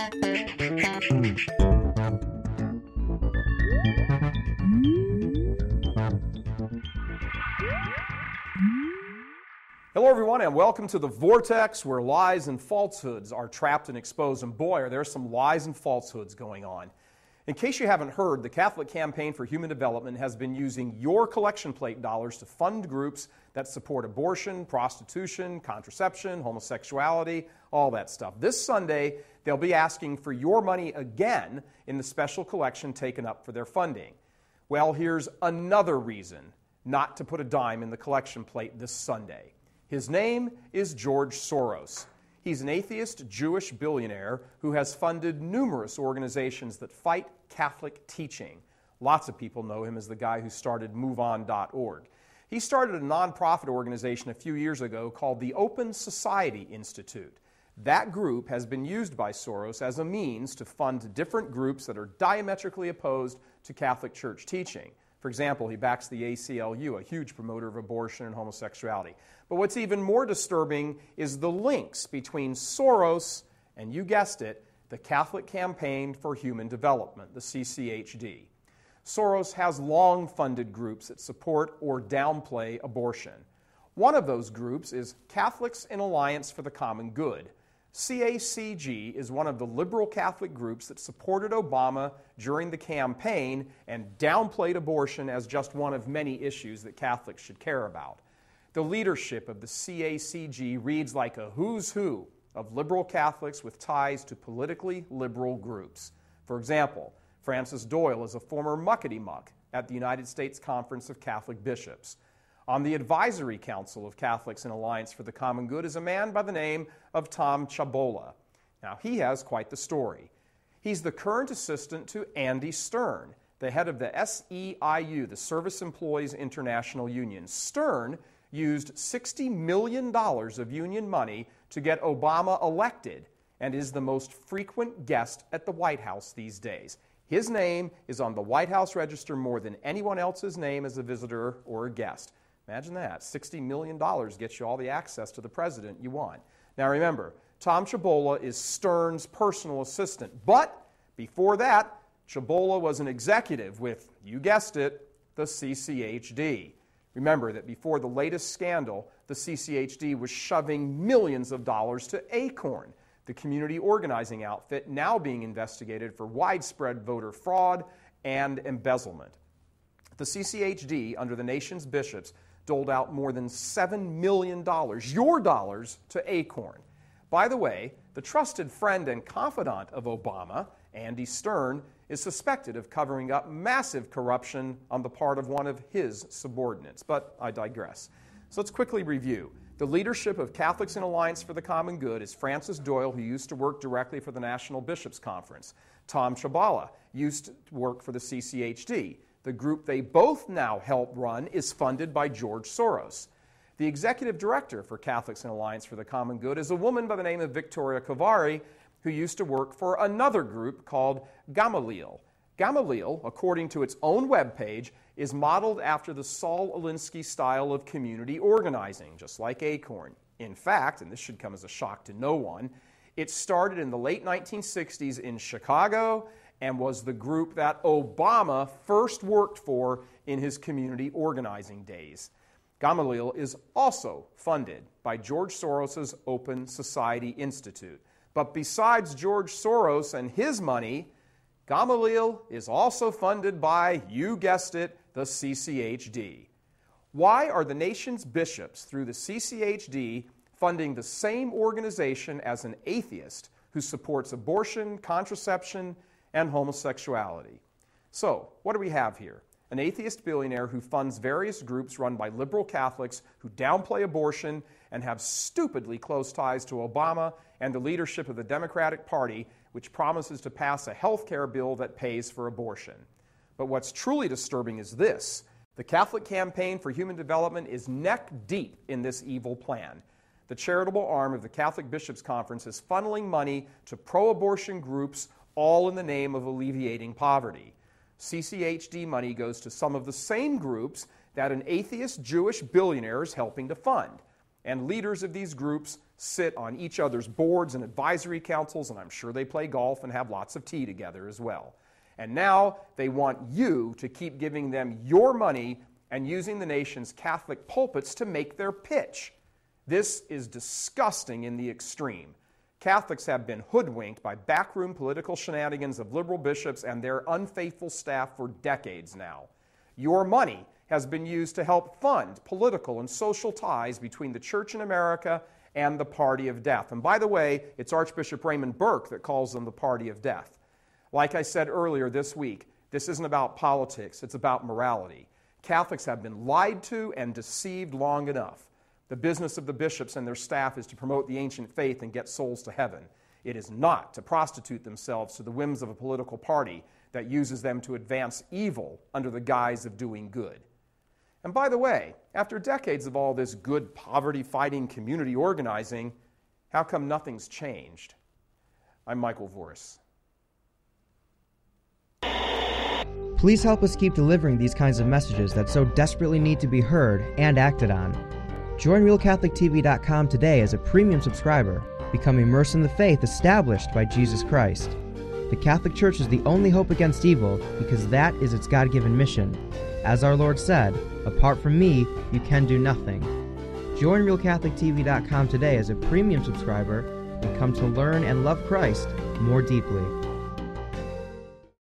Hello everyone and welcome to the Vortex, where lies and falsehoods are trapped and exposed. And boy, are there some lies and falsehoods going on. In case you haven't heard, the Catholic Campaign for Human Development has been using your collection plate dollars to fund groups that support abortion, prostitution, contraception, homosexuality, all that stuff. This Sunday, they'll be asking for your money again in the special collection taken up for their funding. Well, here's another reason not to put a dime in the collection plate this Sunday. His name is George Soros. He's an atheist Jewish billionaire who has funded numerous organizations that fight Catholic teaching. Lots of people know him as the guy who started MoveOn.org. He started a nonprofit organization a few years ago called the Open Society Institute. That group has been used by Soros as a means to fund different groups that are diametrically opposed to Catholic Church teaching. For example, he backs the ACLU, a huge promoter of abortion and homosexuality. But what's even more disturbing is the links between Soros and, you guessed it, the Catholic Campaign for Human Development, the CCHD. Soros has long funded groups that support or downplay abortion. One of those groups is Catholics in Alliance for the Common Good. CACG is one of the liberal Catholic groups that supported Obama during the campaign and downplayed abortion as just one of many issues that Catholics should care about. The leadership of the CACG reads like a who's who of liberal Catholics with ties to politically liberal groups. For example, Francis Doyle is a former muckety-muck at the United States Conference of Catholic Bishops. On the Advisory Council of Catholics in Alliance for the Common Good is a man by the name of Tom Chabola. Now, he has quite the story. He's the current assistant to Andy Stern, the head of the SEIU, the Service Employees International Union. Stern used $60 million of union money to get Obama elected and is the most frequent guest at the White House these days. His name is on the White House register more than anyone else's name as a visitor or a guest. Imagine that. $60 million gets you all the access to the president you want. Now remember, Tom Chabola is Stern's personal assistant. But before that, Chabola was an executive with, you guessed it, the CCHD. Remember that before the latest scandal, the CCHD was shoving millions of dollars to Acorn, the community organizing outfit now being investigated for widespread voter fraud and embezzlement. The CCHD, under the nation's bishops, doled out more than $7 million, your dollars, to Acorn. By the way, the trusted friend and confidant of Obama, Andy Stern, is suspected of covering up massive corruption on the part of one of his subordinates. But I digress. So let's quickly review. The leadership of Catholics in Alliance for the Common Good is Francis Doyle, who used to work directly for the National Bishops' Conference. Tom Chabola used to work for the CCHD. The group they both now help run is funded by George Soros. The executive director for Catholics in Alliance for the Common Good is a woman by the name of Victoria Kovari, who used to work for another group called Gamaliel. Gamaliel, according to its own webpage, is modeled after the Saul Alinsky style of community organizing, just like Acorn. In fact, and this should come as a shock to no one, it started in the late 1960s in Chicago and was the group that Obama first worked for in his community organizing days. Gamaliel is also funded by George Soros' Open Society Institute. But besides George Soros and his money, Gamaliel is also funded by, you guessed it, the CCHD. Why are the nation's bishops, through the CCHD, funding the same organization as an atheist who supports abortion, contraception, and homosexuality? So, what do we have here? An atheist billionaire who funds various groups run by liberal Catholics who downplay abortion and have stupidly close ties to Obama and the leadership of the Democratic Party, which promises to pass a health care bill that pays for abortion. But what's truly disturbing is this. The Catholic Campaign for Human Development is neck deep in this evil plan. The charitable arm of the Catholic Bishops' Conference is funneling money to pro-abortion groups, all in the name of alleviating poverty. CCHD money goes to some of the same groups that an atheist Jewish billionaire is helping to fund. And leaders of these groups sit on each other's boards and advisory councils, and I'm sure they play golf and have lots of tea together as well. And now they want you to keep giving them your money and using the nation's Catholic pulpits to make their pitch. This is disgusting in the extreme. Catholics have been hoodwinked by backroom political shenanigans of liberal bishops and their unfaithful staff for decades now. Your money has been used to help fund political and social ties between the Church in America and the party of death. And by the way, it's Archbishop Raymond Burke that calls them the party of death. Like I said earlier this week, this isn't about politics, it's about morality. Catholics have been lied to and deceived long enough. The business of the bishops and their staff is to promote the ancient faith and get souls to heaven. It is not to prostitute themselves to the whims of a political party that uses them to advance evil under the guise of doing good. And by the way, after decades of all this good poverty-fighting community organizing, how come nothing's changed? I'm Michael Voris. Please help us keep delivering these kinds of messages that so desperately need to be heard and acted on. Join RealCatholicTV.com today as a premium subscriber. Become immersed in the faith established by Jesus Christ. The Catholic Church is the only hope against evil because that is its God-given mission. As our Lord said, apart from me, you can do nothing. Join RealCatholicTV.com today as a premium subscriber and come to learn and love Christ more deeply.